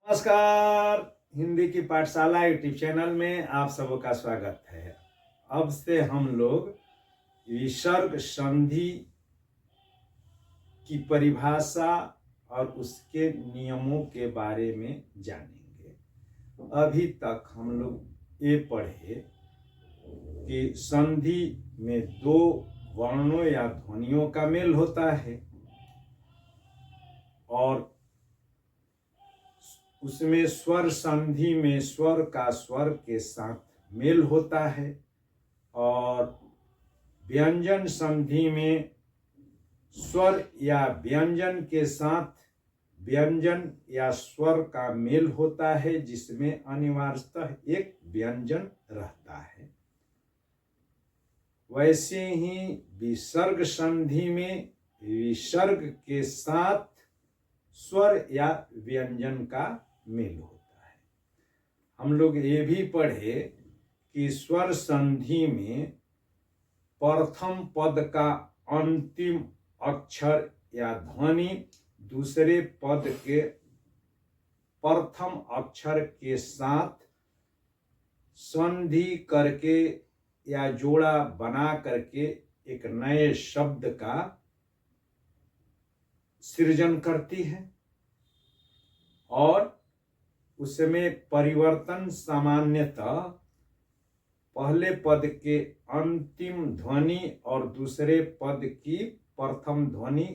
नमस्कार। हिंदी की पाठशाला यूट्यूब चैनल में आप सबका स्वागत है। अब से हम लोग विसर्ग संधि की परिभाषा और उसके नियमों के बारे में जानेंगे। अभी तक हम लोग ये पढ़े कि संधि में दो वर्णों या ध्वनियों का मेल होता है और उसमें स्वर संधि में स्वर का स्वर के साथ मेल होता है और व्यंजन संधि में स्वर या व्यंजन के साथ व्यंजन या स्वर का मेल होता है, जिसमें अनिवार्यतः एक व्यंजन रहता है। वैसे ही विसर्ग संधि में विसर्ग के साथ स्वर या व्यंजन का मेल होता है। हम लोग ये भी पढ़े कि स्वर संधि में प्रथम पद का अंतिम अक्षर या ध्वनि दूसरे पद के प्रथम अक्षर के साथ संधि करके या जोड़ा बना करके एक नए शब्द का सृजन करती है और उसमें परिवर्तन सामान्यतः पहले पद के अंतिम ध्वनि और दूसरे पद की प्रथम ध्वनि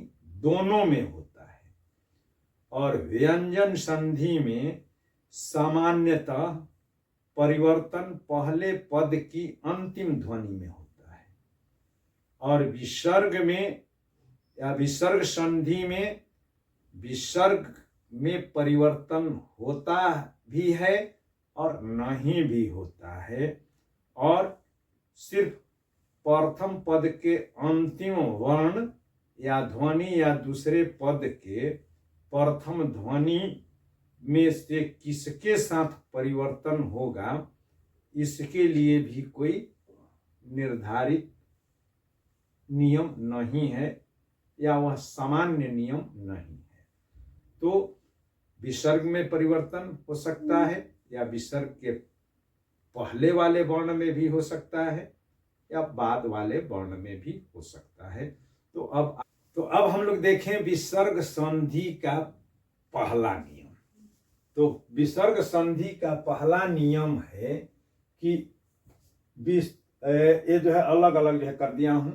दोनों में होता है और व्यंजन संधि में सामान्यतः परिवर्तन पहले पद की अंतिम ध्वनि में होता है और विसर्ग में या विसर्ग संधि में विसर्ग में परिवर्तन होता भी है और नहीं भी होता है और सिर्फ प्रथम पद के अंतिम वर्ण या ध्वनि या दूसरे पद के प्रथम ध्वनि में से किसके साथ परिवर्तन होगा, इसके लिए भी कोई निर्धारित नियम नहीं है या वह सामान्य नियम नहीं है। तो विसर्ग में परिवर्तन हो सकता है या विसर्ग के पहले वाले वर्ण में भी हो सकता है या बाद वाले वर्ण में भी हो सकता है। तो अब हम लोग देखें विसर्ग संधि का पहला नियम। तो विसर्ग संधि का पहला नियम है कि ये जो है अलग अलग जो है कर दिया हूं,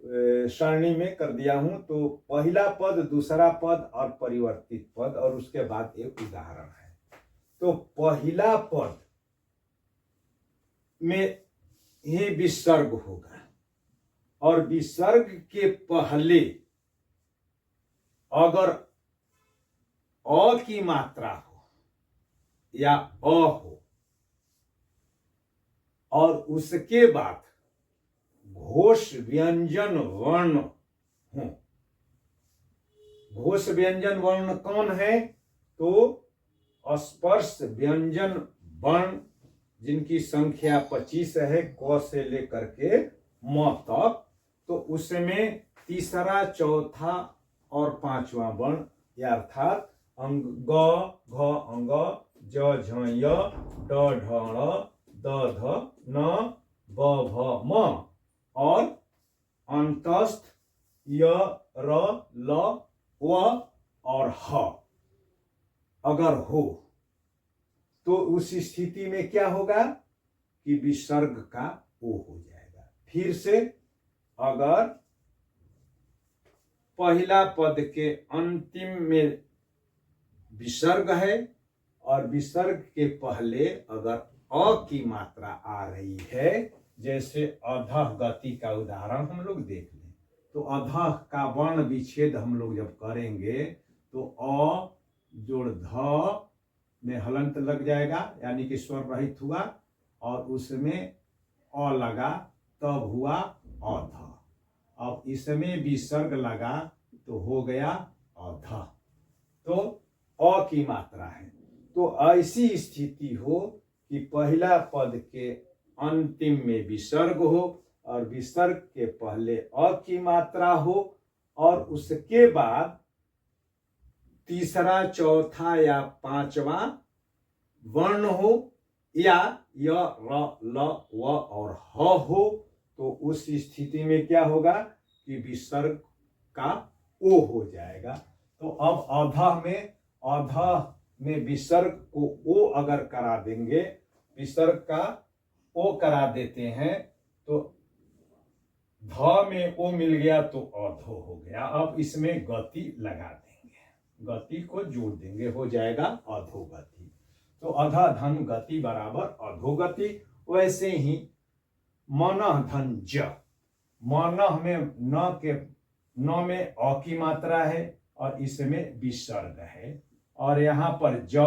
सरणी में कर दिया हूं। तो पहला पद, दूसरा पद और परिवर्तित पद और उसके बाद एक उदाहरण है। तो पहला पद में ही विसर्ग होगा और विसर्ग के पहले अगर अ की मात्रा हो या अ हो और उसके बाद घोष व्यंजन वर्ण हो। घोष व्यंजन वर्ण कौन है? तो स्पर्श व्यंजन वर्ण जिनकी संख्या 25 है, क से लेकर के म तक। तो उसमें तीसरा, चौथा और पांचवा वर्ण या अर्थात अंग ग, घ अंग, ज झ य, ड ढ ण, द ध न, ब भ म और अंतस्थ य र ल व और ह अगर हो तो उस स्थिति में क्या होगा कि विसर्ग का ओ हो जाएगा। फिर से, अगर पहला पद के अंतिम में विसर्ग है और विसर्ग के पहले अगर अ की मात्रा आ रही है, जैसे अधः गति का उदाहरण हम लोग देख लें। तो अधः का वर्ण विच्छेद हम लोग जब करेंगे तो अ जोड़ ध में हलंत लग जाएगा, यानी कि स्वर रहित हुआ और उसमें अ लगा तब हुआ अध। अब इसमें विसर्ग लगा तो हो गया अध। तो अ की मात्रा है। तो ऐसी स्थिति हो कि पहला पद के अंतिम में विसर्ग हो और विसर्ग के पहले अ की मात्रा हो और उसके बाद तीसरा, चौथा या पांचवा वर्ण हो, या य, र, ल, व और ह हो, तो उस स्थिति में क्या होगा कि विसर्ग का ओ हो जाएगा। तो अब अध में विसर्ग को ओ अगर करा देंगे, विसर्ग का ओ करा देते हैं, तो ध में ओ मिल गया तो अधो हो गया। अब इसमें गति लगा देंगे, गति को जोड़ देंगे, हो जाएगा अधोगति। तो अधा धन गति बराबर अधोगति। वैसे ही मनः धन ज, मनः में न में अ की मात्रा है और इसमें विसर्ग है, और यहां पर ज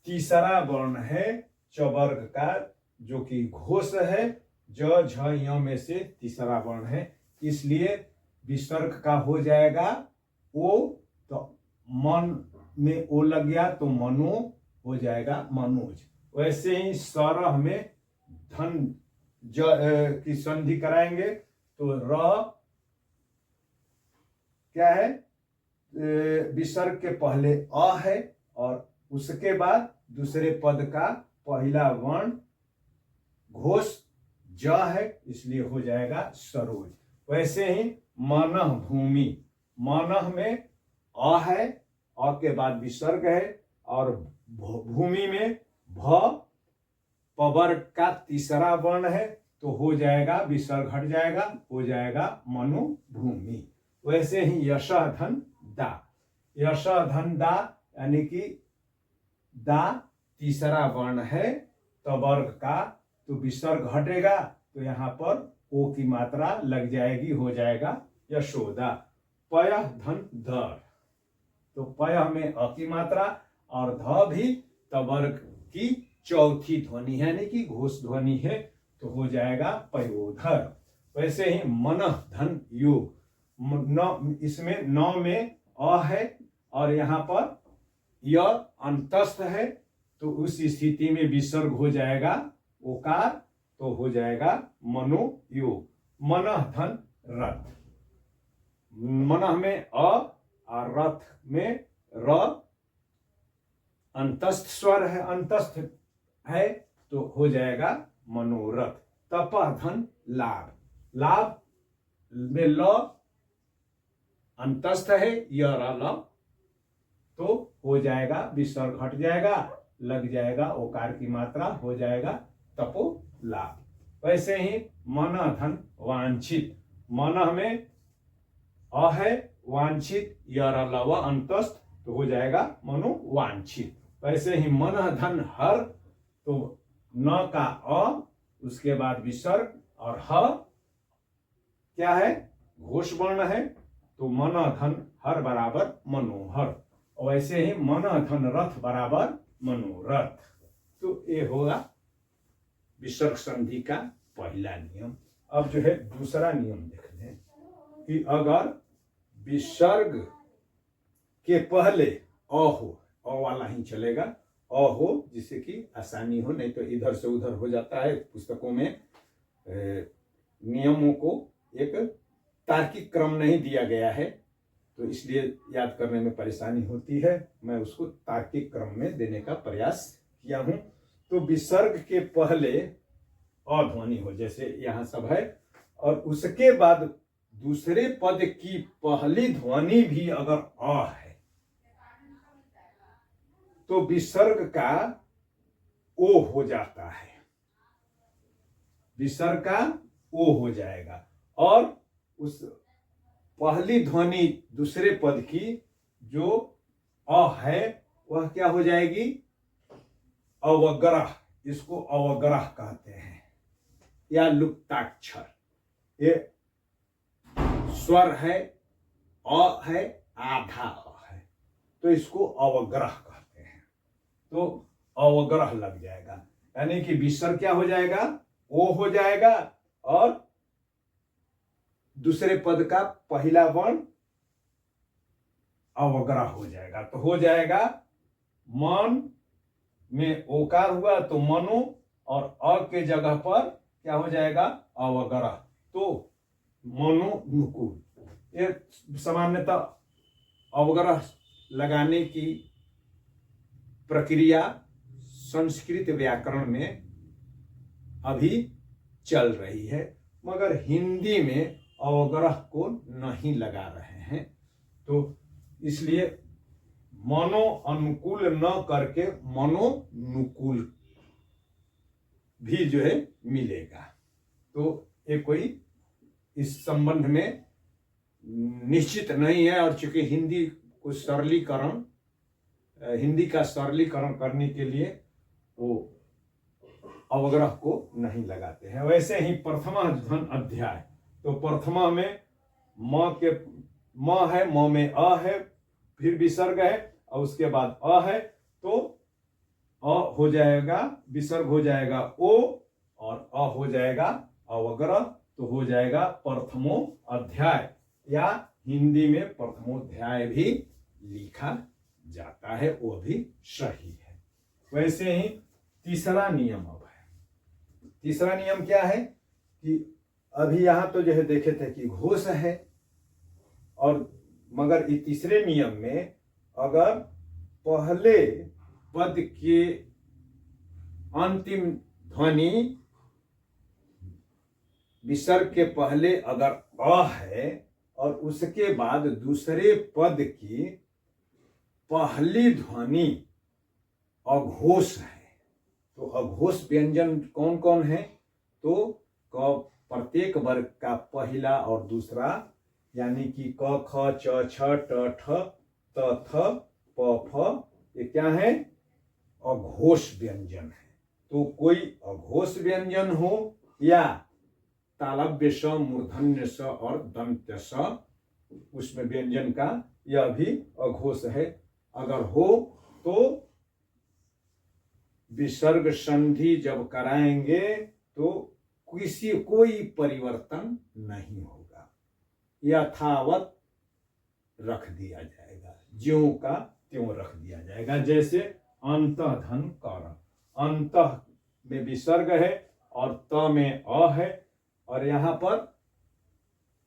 तीसरा वर्ण है च वर्ग का, जो कि घोष है। ज, झ, य में से तीसरा वर्ण है, इसलिए विसर्ग का हो जाएगा ओ। तो मन में ओ लग गया तो मनो हो जाएगा मनोज। वैसे ही सरह में धन की संधि कराएंगे तो र क्या है, विसर्ग के पहले अ है और उसके बाद दूसरे पद का पहला वर्ण घोष ज है, इसलिए हो जाएगा सरोज। वैसे ही मनः भूमि, मनः में अ है, अ के बाद विसर्ग है, और भूमि में भ पवर्ग का तीसरा वर्ण है, तो हो जाएगा विसर्ग हट जाएगा, हो जाएगा मनुभूमि। वैसे ही यश धन दा, यश धन दा यानी कि दा तीसरा वर्ण है तवर्ग का, तो विसर्ग हटेगा तो यहाँ पर ओ की मात्रा लग जाएगी, हो जाएगा यशोदा। पय धन दर, तो पय में अ की मात्रा और ध भी तवर्ग की चौथी ध्वनि है, यानी कि घोष ध्वनि है, तो हो जाएगा पयोधर। वैसे ही मनः धन योग, इसमें न में अ है और यहाँ पर य अंतस्थ है, तो उस स्थिति में विसर्ग हो जाएगा ओकार, तो हो जाएगा मनोयोग। मनः धन रथ, मनः में अ और रथ में र अंतस्थ स्वर है, अंतस्थ है, तो हो जाएगा मनोरथ। तपः धन लाभ, लाभ में ल अंतस्थ है य ल, तो हो जाएगा विसर्ग हट जाएगा, लग जाएगा ओकार की मात्रा, हो जाएगा तपो लाभ। वैसे ही मनः धन वांछित, मनः में अ है, वांछित य ल व अंतस्थ, तो हो जाएगा मनो वांछित। वैसे ही मनः धन हर, तो न का अ, उसके बाद विसर्ग और ह क्या है, घोष वर्ण है, तो मनः धन हर बराबर मनोहर। वैसे ही मनः धन रथ बराबर मनोरथ। तो ये होगा विसर्ग संधि का पहला नियम। अब जो है दूसरा नियम देखते हैं कि अगर विसर्ग के पहले अ हो, अ वाला ही चलेगा, अ हो जिससे कि आसानी हो, नहीं तो इधर से उधर हो जाता है। पुस्तकों में नियमों को एक तार्किक क्रम नहीं दिया गया है, तो इसलिए याद करने में परेशानी होती है। मैं उसको तार्किक क्रम में देने का प्रयास किया हूं। तो विसर्ग के पहले अ ध्वनि हो, जैसे यहां सब है, और उसके बाद दूसरे पद की पहली ध्वनि भी अगर अ है, तो विसर्ग का ओ हो जाता है, विसर्ग का ओ हो जाएगा, और उस पहली ध्वनि दूसरे पद की जो अ है वह क्या हो जाएगी, अवग्रह, इसको अवग्रह कहते हैं या लुप्ताक्षर। ये स्वर है, अ है, आधा अ है, तो इसको अवग्रह कहते हैं। तो अवग्रह लग जाएगा, यानी कि विसर्ग क्या हो जाएगा, ओ हो जाएगा, और दूसरे पद का पहला वर्ण अवग्रह हो जाएगा, तो हो जाएगा मन में ओकार हुआ तो मनो, और अ के जगह पर क्या हो जाएगा, अवग्रह, तो मनोनुकूल। ये सामान्यतः अवग्रह लगाने की प्रक्रिया संस्कृत व्याकरण में अभी चल रही है, मगर हिंदी में अवग्रह को नहीं लगा रहे हैं। तो इसलिए मनो अनुकूल न करके मनोनुकूल भी जो है मिलेगा। तो ये कोई इस संबंध में निश्चित नहीं है। और चूंकि हिंदी का सरलीकरण करने के लिए वो अवग्रह को नहीं लगाते हैं। वैसे ही प्रथमा धन अध्याय, तो प्रथमा में म है, म में अ है, फिर विसर्ग है और उसके बाद अ है, तो अ हो जाएगा, विसर्ग हो जाएगा ओ और अ हो जाएगा अवग्रह, तो हो जाएगा प्रथमो अध्याय, या हिंदी में प्रथमोध्याय भी लिखा जाता है, वो भी सही है। वैसे ही तीसरा नियम अब है। तीसरा नियम क्या है कि अभी यहां तो जो है देखे थे कि घोष है, और मगर इस तीसरे नियम में अगर पहले पद के अंतिम ध्वनि विसर्ग के पहले अगर अ है और उसके बाद दूसरे पद की पहली ध्वनि अघोष है, तो अघोष व्यंजन कौन कौन है? तो प्रत्येक वर्ग का पहला और दूसरा, यानी कि क ख च छ ट ठ त थ प फ, ये क्या है? अघोष व्यंजन है। तो कोई अघोष व्यंजन हो या तालव्य स, मूर्धन्य स और दंत्य स, उसमें व्यंजन का यह भी अघोष है, अगर हो तो विसर्ग संधि जब कराएंगे तो कोई परिवर्तन नहीं होगा, यथावत रख दिया जाएगा, ज्यों का त्यों रख दिया जाएगा। जैसे अंतः धन कर, अंतः में विसर्ग है और त में अ है, और यहां पर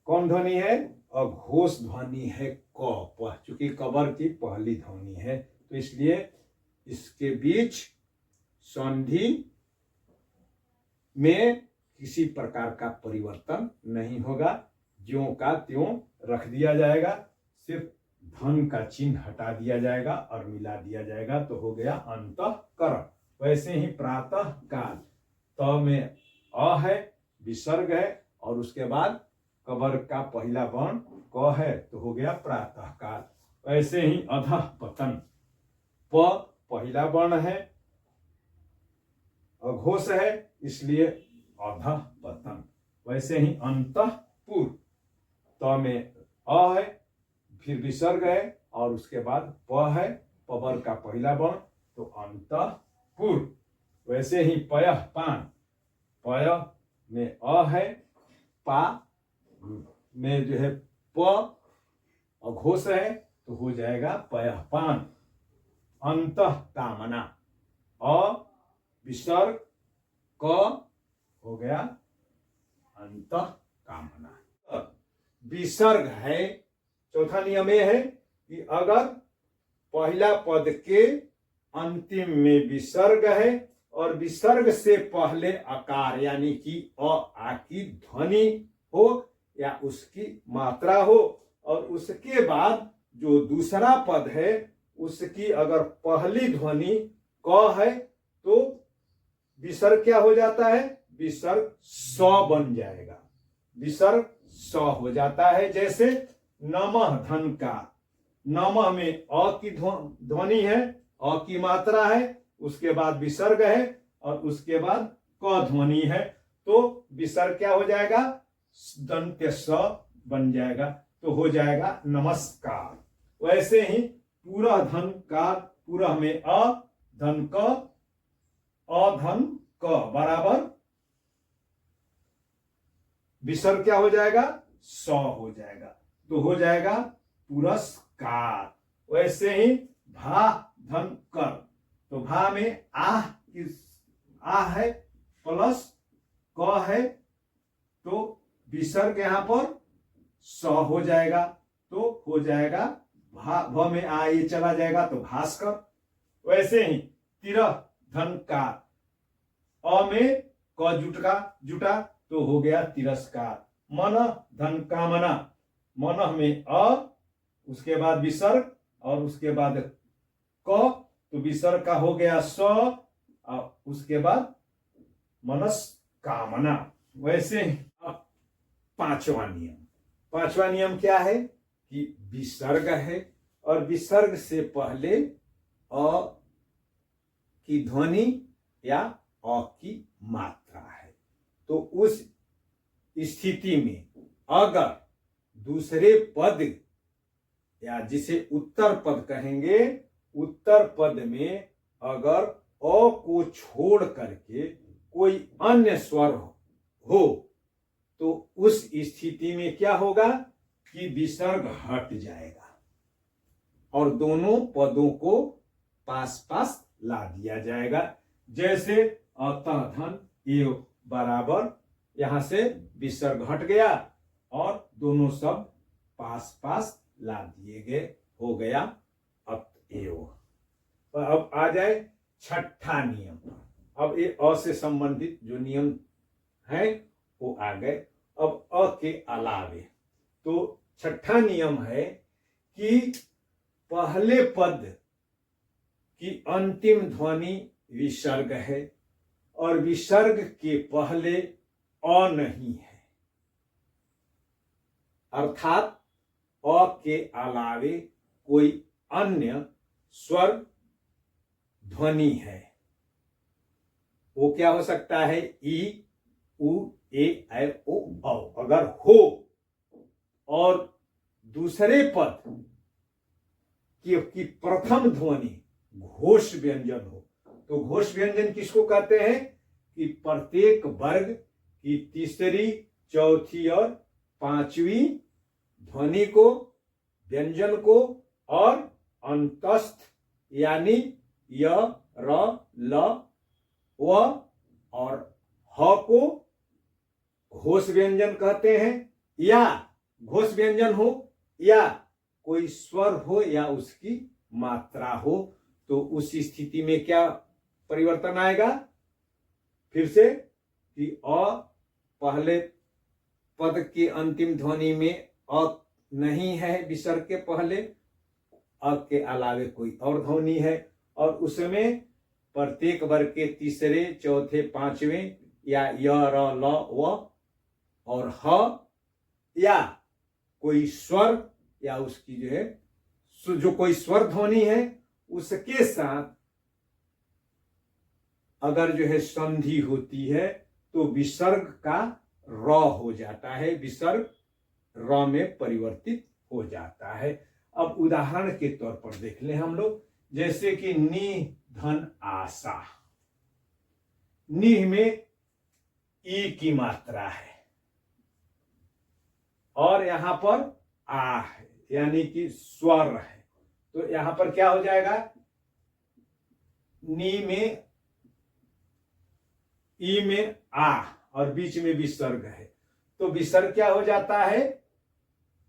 कौन ध्वनि है? अघोष ध्वनि है क, चूंकि कबर की पहली ध्वनि है, तो इसलिए इसके बीच संधि में किसी प्रकार का परिवर्तन नहीं होगा, ज्यों का त्यों रख दिया जाएगा, सिर्फ धन का चिन्ह हटा दिया जाएगा और मिला दिया जाएगा, तो हो गया अंतःकरण। वैसे ही प्रातः काल, त में अ है, विसर्ग है और उसके बाद कबर का पहला वर्ण क है, तो हो गया प्रातः काल। वैसे ही अधः पतन, प पहला वर्ण है, अघोष है, इसलिए अधः पतन। वैसे ही अंतःपुर, त में अ है, फिर विसर्ग है और उसके बाद प है, पबर का पहला वर्ण, तो अंतःपुर। वैसे ही पयः पान, पय में अ है, पा में जो है प अघोष है, तो हो जाएगा पयः पान। अंतः कामना, अ विसर्ग क, हो गया अंतः कामना। विसर्ग है, चौथा नियम यह है कि अगर पहला पद के अंतिम में विसर्ग है और विसर्ग से पहले आकार यानी कि अ आ की ध्वनि हो या उसकी मात्रा हो, और उसके बाद जो दूसरा पद है उसकी अगर पहली ध्वनि क है, तो विसर्ग क्या हो जाता है? विसर्ग स बन जाएगा, विसर्ग स हो जाता है। जैसे नमः धन का, नमः में अ की ध्वनि है, अ की मात्रा है, उसके बाद विसर्ग है और उसके बाद क ध्वनि है, तो विसर्ग क्या हो जाएगा? दंत्य स बन जाएगा, तो हो जाएगा नमस्कार। वैसे ही पूरा धन का, पूरा में अ, धन क, अधन क बराबर विसर्ग क्या हो जाएगा? स हो जाएगा, तो हो जाएगा पुरस्कार। वैसे ही भा धन कर, तो भा में आ है प्लस क है, तो विसर्ग यहां पर स हो जाएगा, तो हो जाएगा भ में आ ये चला जाएगा तो भास्कर। वैसे ही तिरह धनकार, अ में क जुटा तो हो गया तिरस्कार। मन धन कामना, मन में अ, उसके बाद विसर्ग और उसके बाद क, तो विसर्ग का हो गया स और उसके बाद मनस कामना। वैसे अब पांचवा नियम क्या है कि विसर्ग है और विसर्ग से पहले अ की ध्वनि या अ की मात्रा है। तो उस स्थिति में अगर दूसरे पद या जिसे उत्तर पद कहेंगे, उत्तर पद में अगर अ को छोड़ करके कोई अन्य स्वर हो तो उस स्थिति में क्या होगा कि विसर्ग हट जाएगा और दोनों पदों को पास पास ला दिया जाएगा। जैसे अतः धन एव बराबर, यहां से विसर्ग हट गया और दोनों शब्द पास पास ला दिए गए, हो गया अतएव। अब आ जाए छठा नियम। अब ये अ से संबंधित जो नियम है वो आ गए। अब अ के अलावे तो छठा नियम है कि पहले पद की अंतिम ध्वनि विसर्ग है और विसर्ग के पहले अ नहीं है, अर्थात अ के अलावे कोई अन्य स्वर ध्वनि है। वो क्या हो सकता है, ई, उ, ए, ऐ, ओ, औ अगर हो और दूसरे पद की प्रथम ध्वनि घोष व्यंजन हो, तो घोष व्यंजन किसको कहते हैं कि प्रत्येक वर्ग की तीसरी, चौथी और पांचवी ध्वनि को, व्यंजन को और अंतस्थ यानी य, र, ल, व और ह को घोष व्यंजन कहते हैं। या घोष व्यंजन हो या कोई स्वर हो या उसकी मात्रा हो, तो उस स्थिति में क्या परिवर्तन आएगा, फिर से कि अ पहले पद की अंतिम ध्वनि में अ नहीं है विसर्ग के पहले, अ के अलावे कोई और ध्वनि है और उसमें प्रत्येक वर्ग के तीसरे, चौथे, पांचवें या य, र, ल, व और ह या कोई स्वर या उसकी जो है जो कोई स्वर ध्वनि है उसके साथ अगर जो है संधि होती है तो विसर्ग का र हो जाता है, विसर्ग र में परिवर्तित हो जाता है। अब उदाहरण के तौर पर देख लें हम लोग, जैसे कि नि धन आशा, निह में ई की मात्रा है और यहां पर आ है यानी कि स्वर है, तो यहां पर क्या हो जाएगा, नी में ई में आ और बीच में विसर्ग है, तो विसर्ग क्या हो जाता है,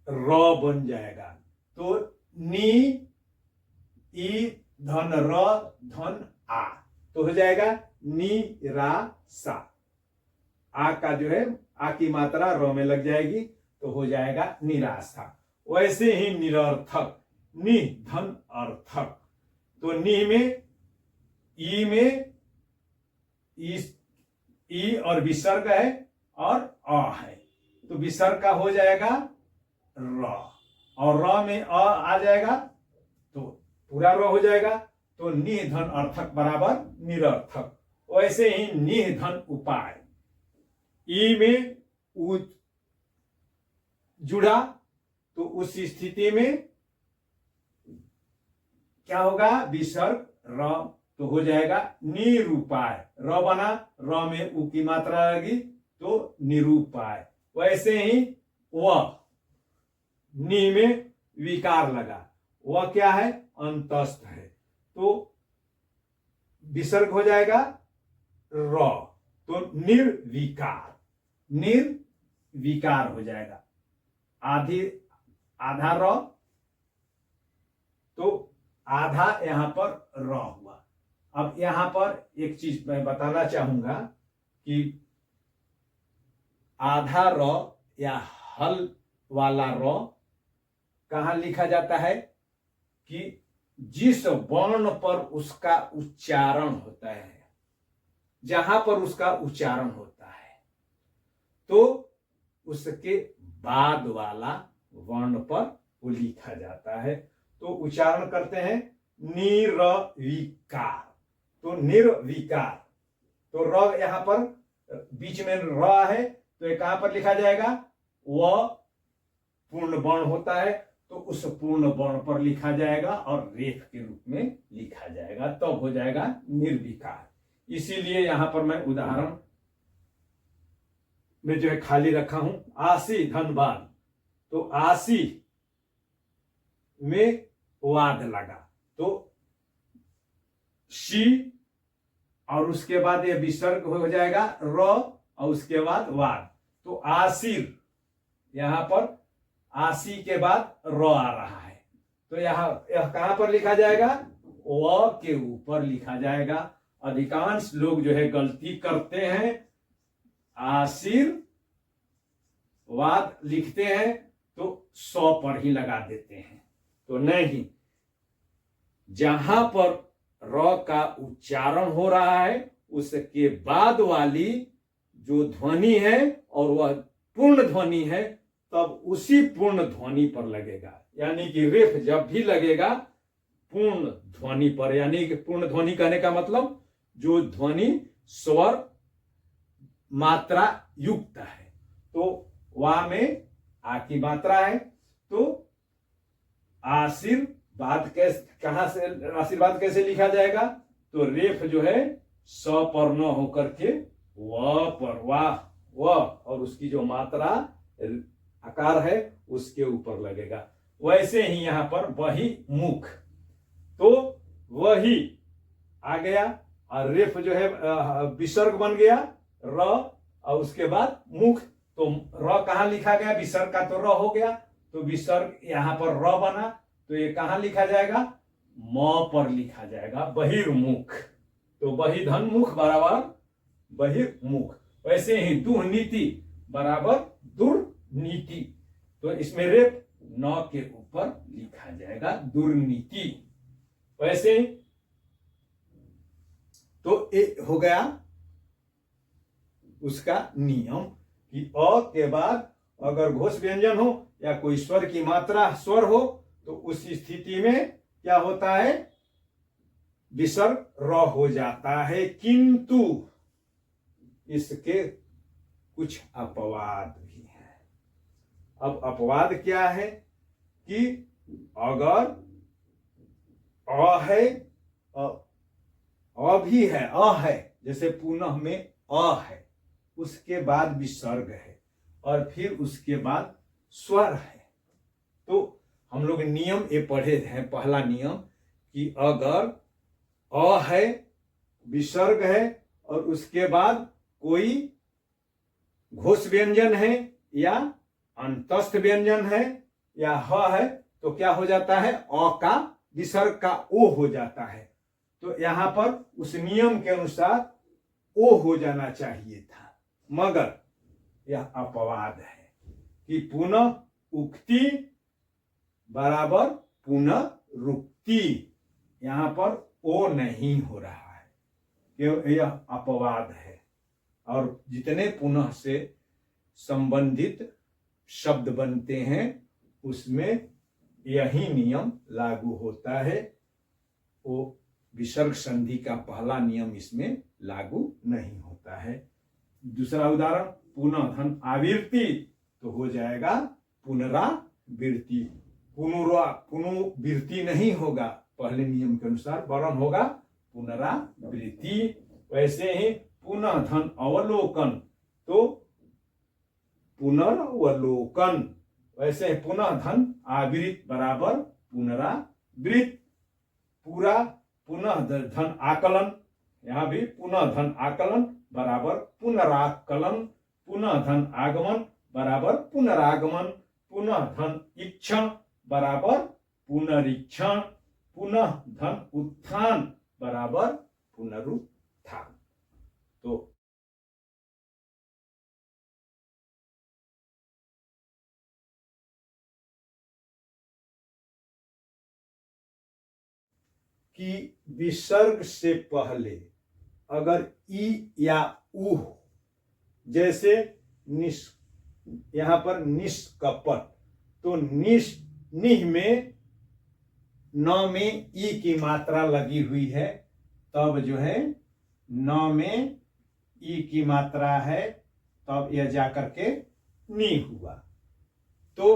र बन जाएगा। तो नी ई धन र धन आ, तो हो जाएगा नी रा सा। आ का जो है आ की मात्रा र में लग जाएगी तो हो जाएगा निराशा। वैसे ही निरर्थक, नि धन अर्थक, तो नि में ई और विसर्ग है और अ है, तो विसर्ग का हो जाएगा र और र में अ आ जाएगा तो पूरा र हो जाएगा, तो निह धन अर्थक बराबर निरर्थक। वैसे ही निह धन उपाय, ई में उ जुड़ा तो उस स्थिति में क्या होगा, विसर्ग र, तो हो जाएगा निरूपाय, र बना, र में उ की मात्रा लगी तो निरूपाय। वैसे ही व, नी में विकार लगा, वह क्या है, अंतस्थ है, तो विसर्ग हो जाएगा र, तो निर्विकार, निर्विकार हो जाएगा, आधा र तो आधा यहाँ पर र हुआ। अब यहाँ पर एक चीज मैं बताना चाहूंगा कि आधा र या हल वाला र कहाँ लिखा जाता है कि जिस वर्ण पर उसका उच्चारण होता है, जहां पर उसका उच्चारण होता है, तो उसके बाद वाला वर्ण पर वो लिखा जाता है। तो उच्चारण करते हैं निर्विकार, तो निर्विकार, तो र यहां पर बीच में र है, तो ये कहां पर लिखा जाएगा, वह पूर्ण वर्ण होता है तो उस पूर्ण वर्ण पर लिखा जाएगा और रेफ के रूप में लिखा जाएगा, तब तो हो जाएगा निर्विकार। इसीलिए यहां पर मैं उदाहरण में जो है खाली रखा हूं, आसी धनबाद, तो आसी में वाद लगा, तो शी और उसके बाद ये विसर्ग हो जाएगा र और उसके बाद वाद, तो आसिर, यहां पर आसी के बाद र आ रहा है, तो यह कहां पर लिखा जाएगा, व के ऊपर लिखा जाएगा। अधिकांश लोग जो है गलती करते हैं, आसिर वाद लिखते हैं तो 100 पर ही लगा देते हैं, तो नहीं, जहां पर र का उच्चारण हो रहा है उसके बाद वाली जो ध्वनि है और वह पूर्ण ध्वनि है, तब उसी पूर्ण ध्वनि पर लगेगा। यानी कि रेफ जब भी लगेगा पूर्ण ध्वनि पर, यानी कि पूर्ण ध्वनि कहने का मतलब जो ध्वनि स्वर मात्रा युक्त है, तो वा में आ की मात्रा है, तो आशीर्वाद कैसे, कहां से आशीर्वाद कैसे लिखा जाएगा, तो रेफ जो है स पर न होकर के व पर, वाह व और उसकी जो मात्रा आकार है उसके ऊपर लगेगा। वैसे ही यहां पर वही मुख, तो वही आ गया और रेफ जो है विसर्ग बन गया र और उसके बाद मुख, तो र कहां लिखा गया, विसर्ग का तो र हो गया, तो विसर्ग यहां पर र बना, तो ये कहां लिखा जाएगा, म पर लिखा जाएगा, बहिर्मुख, तो बहिधन मुख बराबर बहिर्मुख। वैसे ही दुर्नीति बराबर दुर्नीति, तो इसमें रेप न के ऊपर लिखा जाएगा दुर्नीति। वैसे तो एक हो गया उसका नियम कि अ के बाद अगर घोष व्यंजन हो या कोई स्वर की मात्रा स्वर हो तो उस स्थिति में क्या होता है, विसर्ग र हो जाता है, किंतु इसके कुछ अपवाद भी हैं। अब अपवाद क्या है कि अगर अ है, अ भी है, अ है, जैसे पुनः में अ है, उसके बाद विसर्ग है और फिर उसके बाद स्वर है, तो हम लोग नियम ये पढ़े हैं, पहला नियम कि अगर अ है, विसर्ग है और उसके बाद कोई घोष व्यंजन है या अंतस्थ व्यंजन है या ह है, तो क्या हो जाता है, अ का विसर्ग का ओ हो जाता है, तो यहां पर उस नियम के अनुसार ओ हो जाना चाहिए था, मगर यह अपवाद है कि पुनः उक्ति बराबर पुनरुक्ति, यहां पर ओ नहीं हो रहा है, यह अपवाद है। और जितने पुनः से संबंधित शब्द बनते हैं उसमें यही नियम लागू होता है, वो विसर्ग संधि का पहला नियम इसमें लागू नहीं होता है। दूसरा उदाहरण, पुनः धन आवृत्ति, तो हो जाएगा पुनरावृत्ति, पुनरावृत्ति नहीं होगा पहले नियम के अनुसार, वरन होगा पुनरावृत्ति। वैसे ही पुनः धन अवलोकन, तो पुनर्वलोकन, वैसे पुनः धन आवृत बराबर पुनरावृत, पूरा पुनः धन आकलन, यहां भी पुनः धन आकलन बराबर पुनराकलन, पुनः धन आगमन बराबर पुनरागमन, पुनः धन इक्षण बराबर पुनरीक्षण, पुनः धन उत्थान बराबर पुनरुत्थान। तो कि विसर्ग से पहले अगर ई या उ, जैसे यहां पर निष्कपट, तो निह में न में ई की मात्रा लगी हुई है, तब जो है न में ई की मात्रा है, तब यह जाकर के नी हुआ। तो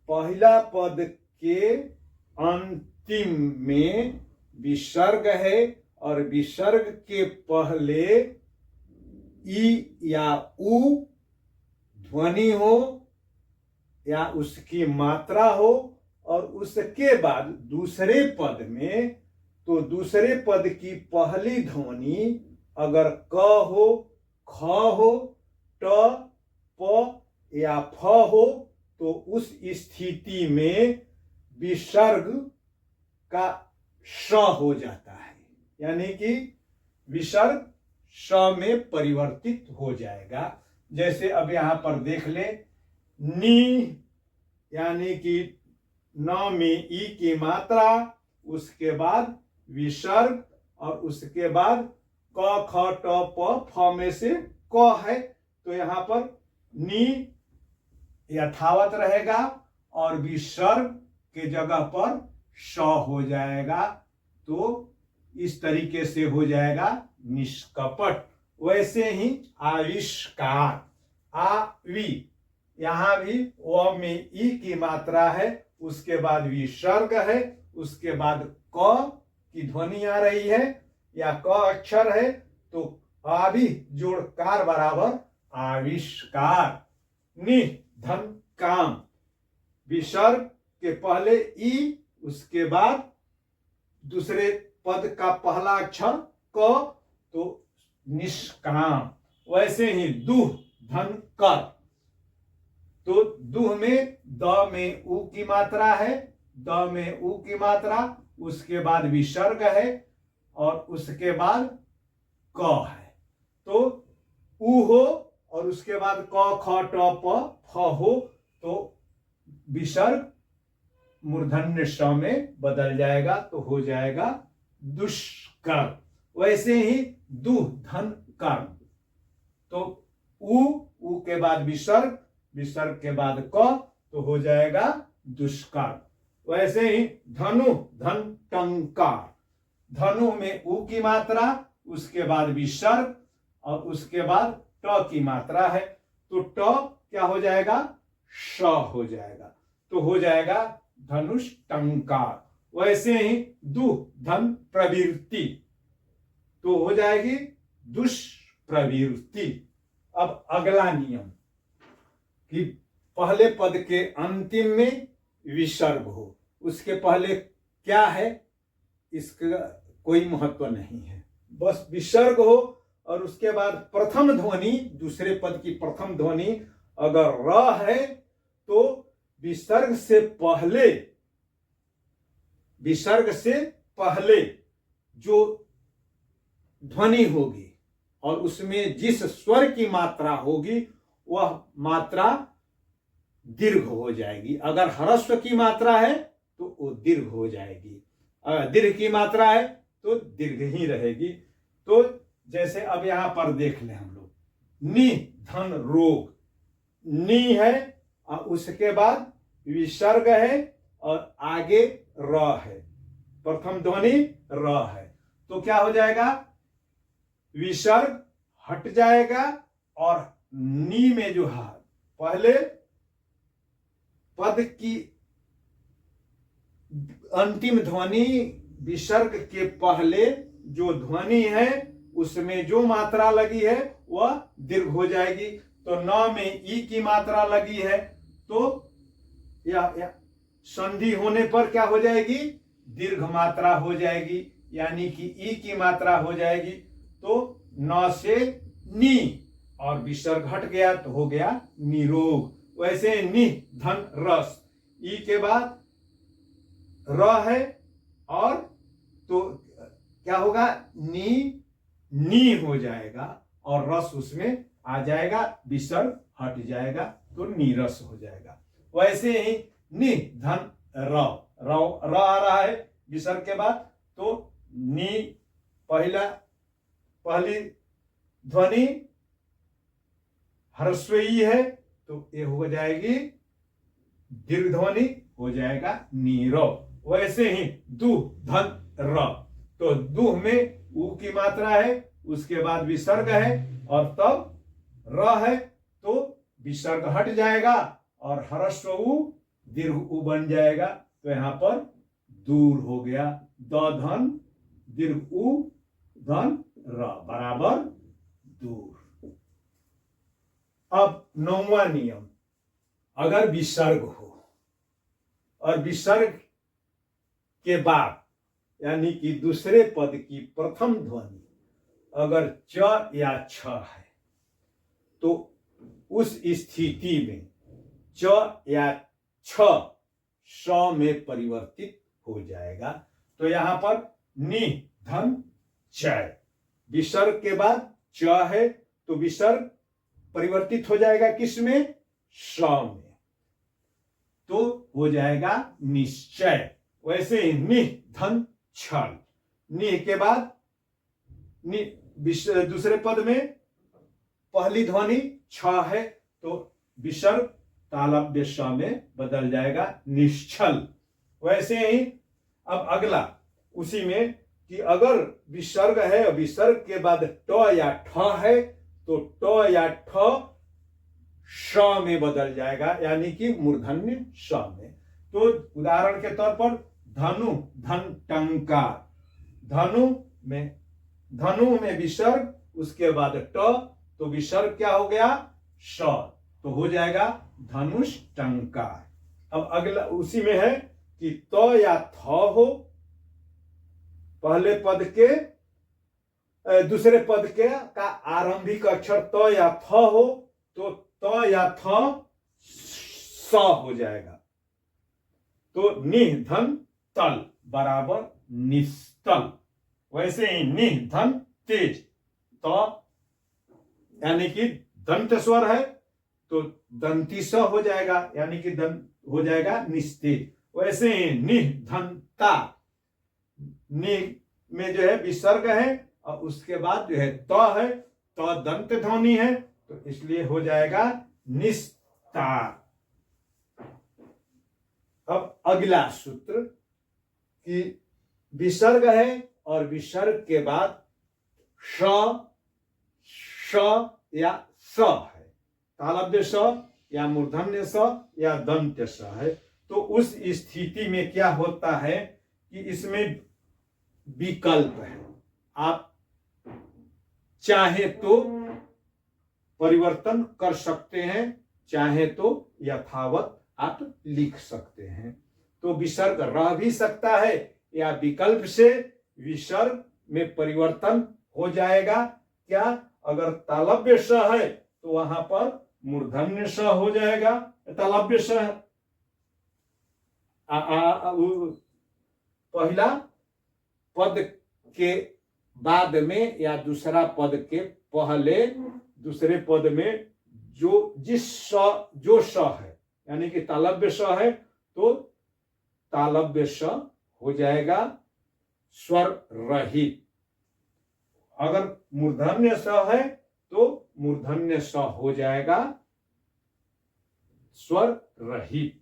पहला पद के अंतिम में विसर्ग है और विसर्ग के पहले ई या उ ध्वनि हो या उसकी मात्रा हो, और उसके बाद दूसरे पद में, तो दूसरे पद की पहली ध्वनि अगर क हो, ख हो, ट, प या फ हो, तो उस स्थिति में विसर्ग का श हो जाता है, यानी कि विसर्ग श में परिवर्तित हो जाएगा। जैसे अब यहां पर देख ले, नी यानी कि न में ई की मात्रा, उसके बाद विसर्ग, और उसके बाद क ख ट प फ में से क है, तो यहां पर नी यथावत रहेगा और विसर्ग के जगह पर श हो जाएगा। तो इस तरीके से हो जाएगा निष्कपट। वैसे ही आविष्कार, आवी, यहां भी व में ई की मात्रा है, उसके बाद विसर्ग है, उसके बाद क की ध्वनि आ रही है या क अक्षर है, तो आदि जोड़ कार बराबर आविष्कार। नि धन काम, विसर्ग के पहले ई, उसके बाद दूसरे पद का पहला अक्षर क, तो निष्काम। वैसे ही दुह धन कर, तो दुह में द में उ की मात्रा है, द में उ की मात्रा, उसके बाद विसर्ग है और उसके बाद क है, तो उ हो और उसके बाद क ख ट प फ हो, तो विसर्ग मूर्धन्य श में बदल जाएगा, तो हो जाएगा दुष्कर। वैसे ही दुह धन कर्म, तो उ के बाद विसर्ग, विसर्ग के बाद क, तो हो जाएगा दुष्कर। वैसे ही धनु धन टंकार, धनु में उ की मात्रा, उसके बाद विसर्ग और उसके बाद ट की मात्रा है, तो ट क्या हो जाएगा, श हो जाएगा, तो हो जाएगा धनुष टंकार। वैसे ही दुह धन प्रवृत्ति, तो हो जाएगी दुष्प्रवृत्ति। अब अगला नियम कि पहले पद के अंतिम में विसर्ग हो, उसके पहले क्या है इसका कोई महत्व नहीं है, बस विसर्ग हो, और उसके बाद प्रथम ध्वनि, दूसरे पद की प्रथम ध्वनि अगर र है, तो विसर्ग से पहले जो ध्वनि होगी और उसमें जिस स्वर की मात्रा होगी वह मात्रा दीर्घ हो जाएगी। अगर ह्रस्व की मात्रा है तो वो दीर्घ हो जाएगी, अगर दीर्घ की मात्रा है तो दीर्घ ही रहेगी। तो जैसे अब यहां पर देख लें हम लोग, नि धन रोग, नी है और उसके बाद विसर्ग है और आगे र है, प्रथम ध्वनि र है, तो क्या हो जाएगा, विसर्ग हट जाएगा और नी में जो है पहले पद की अंतिम ध्वनि, विसर्ग के पहले जो ध्वनि है उसमें जो मात्रा लगी है वह दीर्घ हो जाएगी। तो न में ई की मात्रा लगी है, तो यह संधि होने पर क्या हो जाएगी, दीर्घ मात्रा हो जाएगी, यानी कि ई की मात्रा हो जाएगी, तो न से नी और विसर्ग हट गया तो हो गया निरोग। वैसे नि धन रस, ई के बाद र है और तो क्या होगा, नी हो जाएगा और रस उसमें आ जाएगा, विसर्ग हट जाएगा तो नीरस हो जाएगा। वैसे ही नि धन र आ रहा है विसर्ग के बाद, तो नी पहली ध्वनि ह्रस्वई है तो ये हो जाएगी दीर्घ ध्वनि, हो जाएगा नीरो। वैसे ही दु धन र, तो दुह में उ की मात्रा है, उसके बाद विसर्ग है और तब र है तो विसर्ग हट जाएगा और ह्रस्व उ दीर्घ उ बन जाएगा। तो यहां पर दूर हो गया, द धन दीर्घ उ धन र बराबर दूर। अब 9वां नियम, अगर विसर्ग हो और विसर्ग के बाद यानी कि दूसरे पद की प्रथम ध्वनि अगर च या छ है तो उस स्थिति में च या छ श में परिवर्तित हो जाएगा। तो यहां पर नि धन चय, विसर्ग के बाद च है तो विसर्ग परिवर्तित हो जाएगा किसमें, श में, तो हो जाएगा निश्चय। वैसे ही नि धन छल, नि के बाद दूसरे पद में पहली ध्वनि छ है तो विसर्ग तालव्य श में बदल जाएगा निश्चल। वैसे ही अब अगला उसी में कि अगर विसर्ग है, विसर्ग के बाद ट या ठ है तो ट या ठ श में बदल जाएगा यानी कि मूर्धन्य श में। तो उदाहरण के तौर पर धनु धन टंकार, धनु में विसर्ग, उसके बाद ट तो विसर्ग क्या हो गया, श, तो हो जाएगा धनुष टंकार। अब अगला उसी में है कि त या थ हो, पहले पद के दूसरे पद के का आरंभिक अक्षर त या थ हो तो त या थ स हो जाएगा, तो निह धन तल बराबर निस्तल। वैसे ही निह धन तेज, तो यानी कि दंत स्वर है तो दंती स हो जाएगा यानी कि दंत हो जाएगा निस्तेज। वैसे ही निह धन ता, नि में जो है विसर्ग है और उसके बाद जो है त है, तो दंत ध्वनि है तो इसलिए हो जाएगा निस्तार। अब अगला सूत्र कि विसर्ग है और विसर्ग के बाद श या स है, तालव्य स या मूर्धन्य स या दंत्य स है, तो उस स्थिति में क्या होता है कि इसमें विकल्प है, आप चाहे तो परिवर्तन कर सकते हैं, चाहे तो यथावत आप लिख सकते हैं। तो विसर्ग रह भी सकता है या विकल्प से विसर्ग में परिवर्तन हो जाएगा। क्या, अगर तालव्य स है तो वहां पर मूर्धन्य स हो जाएगा, तालव्य स पहला पद के बाद में या दूसरा पद के पहले दूसरे पद में जो स है यानी कि तालव्य स है तो तालव्य स हो जाएगा स्वर रहित, अगर मूर्धन्य स है तो मूर्धन्य स हो जाएगा स्वर रहित,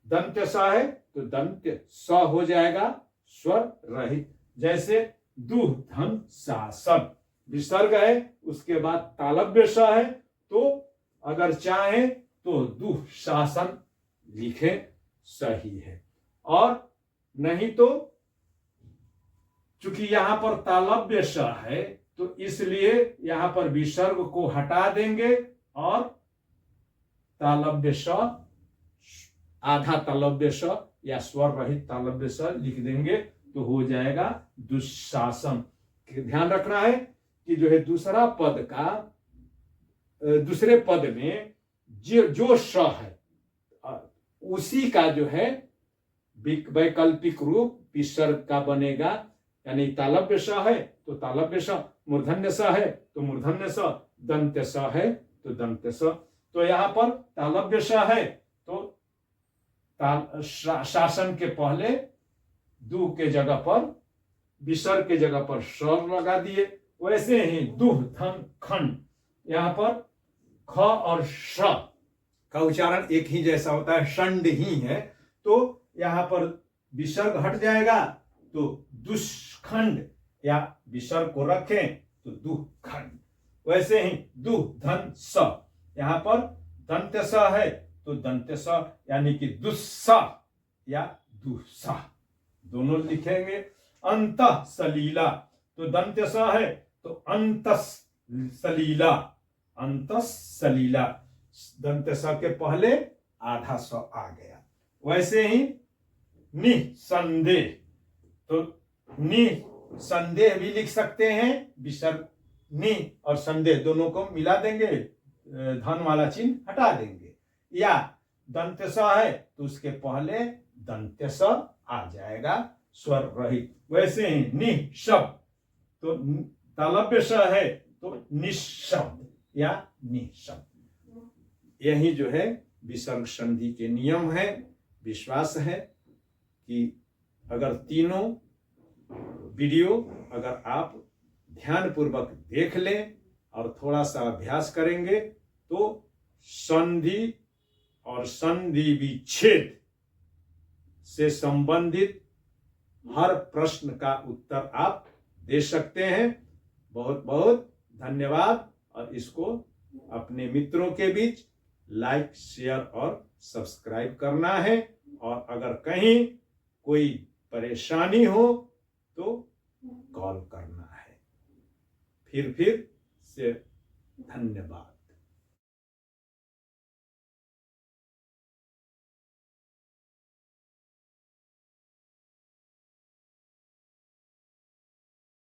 दंत्य स है तो दंत्य स हो जाएगा स्वर रहित। जैसे दुह धन शासन, विसर्ग है उसके बाद तालव्य स है तो अगर चाहे तो दुह शासन लिखे, सही है। और नहीं तो चूंकि यहां पर तालव्य स है तो इसलिए यहां पर विसर्ग को हटा देंगे और तालव्य स, आधा तालव्य स या स्वर रहित तालव्य स लिख देंगे तो हो जाएगा दुशासन। ध्यान रखना है कि जो है दूसरा पद का दूसरे पद में जो स है उसी का जो है वैकल्पिक रूप विसर्ग का बनेगा, यानी तालव्य स है तो तालव्य स, मूर्धन्य स है तो मूर्धन्य स, दंत्य स है तो दंत्य स। तो यहाँ पर तालव्य स है तो शासन के पहले दू के जगह पर, विसर्ग के जगह पर स्वर लगा दिए। वैसे ही दुह धन खंड, यहाँ पर ख और श का उच्चारण एक ही जैसा होता है, षंड ही है, तो यहाँ पर विसर्ग हट जाएगा तो दुष्खंड, या विसर्ग को रखें तो दुखंड। वैसे ही दुह धन स, यहाँ पर दंत्य स है तो दंत्य स, यानी कि दुस्सा या दुस्सा दोनों लिखेंगे। अंत सलीला, तो दंत्य स है तो अंतस सलीला, अंतस सलीला, दंत्य स के पहले आधा स आ गया। वैसे ही निसंदेह, तो निसंदेह भी लिख सकते हैं, विसर्ग नि और संदेह दोनों को मिला देंगे, धन वाला चिन्ह हटा देंगे। या दंत्य स है तो उसके पहले दंत्य स आ जाएगा, स्वर रहित। वैसे ही निशब्द, तो तालव्य स है तो निशब्द या निशब्द। यही जो है विसर्ग संधि के नियम है। विश्वास है कि अगर तीनों वीडियो अगर आप ध्यान पूर्वक देख लें और थोड़ा सा अभ्यास करेंगे तो संधि और संधि विच्छेद से संबंधित हर प्रश्न का उत्तर आप दे सकते हैं। बहुत बहुत धन्यवाद, और इसको अपने मित्रों के बीच लाइक, शेयर और सब्सक्राइब करना है। और अगर कहीं कोई परेशानी हो तो कॉल करना है। फिर से धन्यवाद।